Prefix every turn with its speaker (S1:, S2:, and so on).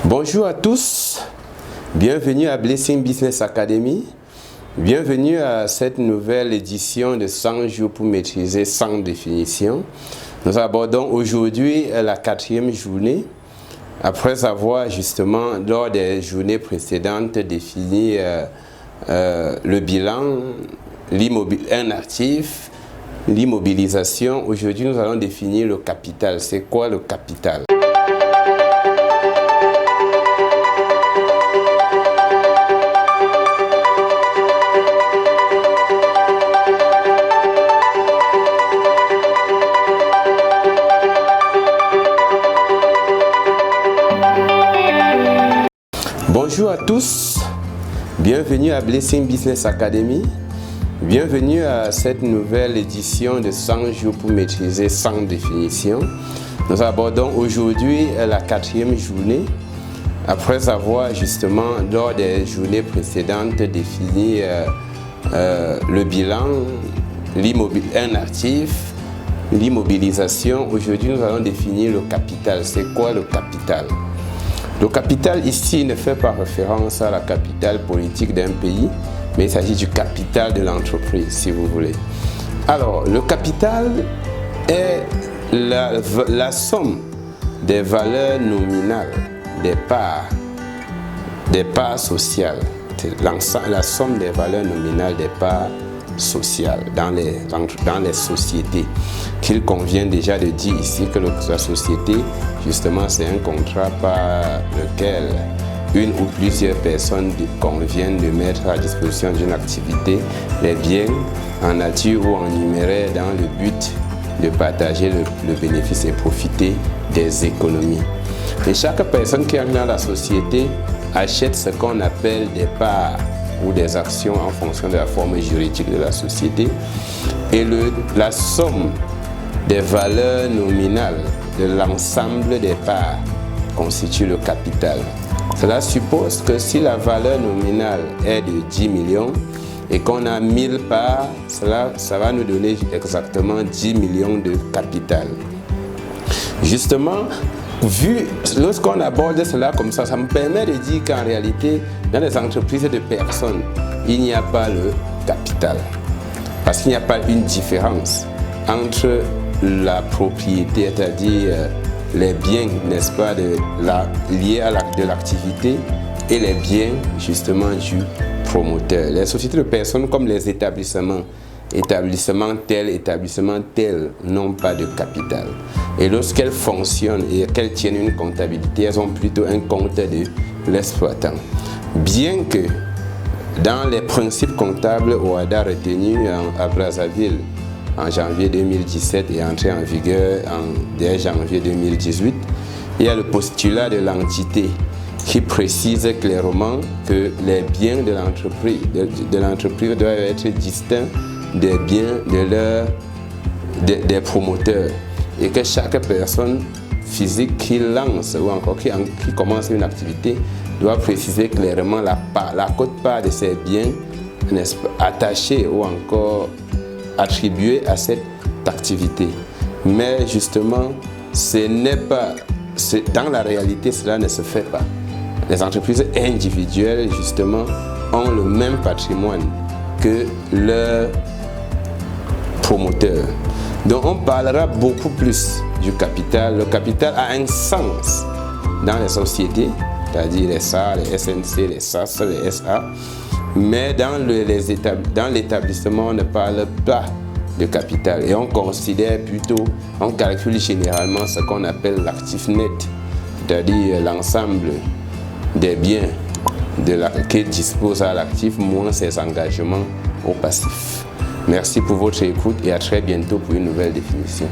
S1: Bonjour à tous, bienvenue à Blessing Business Academy, bienvenue à cette nouvelle édition de 100 jours pour maîtriser 100 définitions. Nous abordons aujourd'hui la 4e journée, après avoir justement lors des journées précédentes défini le bilan, un actif, l'immobilisation. Aujourd'hui nous allons définir le capital. C'est quoi le capital? Bonjour à tous, bienvenue à Blessing Business Academy, bienvenue à cette nouvelle édition de 100 jours pour maîtriser 100 définitions. Nous abordons aujourd'hui la 4e journée, après avoir justement lors des journées précédentes défini le bilan, un actif, l'immobilisation. Aujourd'hui nous allons définir le capital. C'est quoi le capital? Le capital ici ne fait pas référence à la capitale politique d'un pays, mais il s'agit du capital de l'entreprise, si vous voulez. Alors, le capital est la somme des valeurs nominales des parts sociales. La somme des valeurs nominales des parts sociales dans les sociétés, qu'il convient déjà de dire ici que la société, justement, c'est un contrat par lequel une ou plusieurs personnes conviennent de mettre à disposition d'une activité les biens en nature ou en numéraire dans le but de partager le bénéfice et profiter des économies. Et chaque personne qui entre dans la société achète ce qu'on appelle des parts ou des actions en fonction de la forme juridique de la société, et la somme des valeurs nominales de l'ensemble des parts constitue le capital. Cela suppose que si la valeur nominale est de 10 millions et qu'on a 1000 parts, ça va nous donner exactement 10 millions de capital. Justement, lorsqu'on aborde cela comme ça, ça me permet de dire qu'en réalité, dans les entreprises de personnes, il n'y a pas le capital. Parce qu'il n'y a pas une différence entre la propriété, c'est-à-dire les biens, n'est-ce pas, liés à l'activité, et les biens, justement, du promoteur. Les sociétés de personnes, comme les établissements tel, n'ont pas de capital. Et lorsqu'elles fonctionnent et qu'elles tiennent une comptabilité, elles ont plutôt un compte de l'exploitant. Bien que dans les principes comptables OHADA retenus à Brazzaville en janvier 2017 et entré en vigueur dès janvier 2018, il y a le postulat de l'entité qui précise clairement que les biens de l'entreprise doivent être distincts des biens des promoteurs, et que chaque personne physique qui lance ou encore qui commence une activité doit préciser clairement la quote-part de ses biens attachés ou encore attribués à cette activité. Mais justement, dans la réalité, cela ne se fait pas. Les entreprises individuelles, justement, ont le même patrimoine que leurs promoteurs. Donc on parlera beaucoup plus du capital. Le capital a un sens dans les sociétés, c'est-à-dire les SA, les SNC, les SAS, les SA. Mais dans l'établissement, on ne parle pas de capital. Et on calcule généralement ce qu'on appelle l'actif net, c'est-à-dire l'ensemble des biens que dispose à l'actif moins ses engagements au passif. Merci pour votre écoute et à très bientôt pour une nouvelle définition.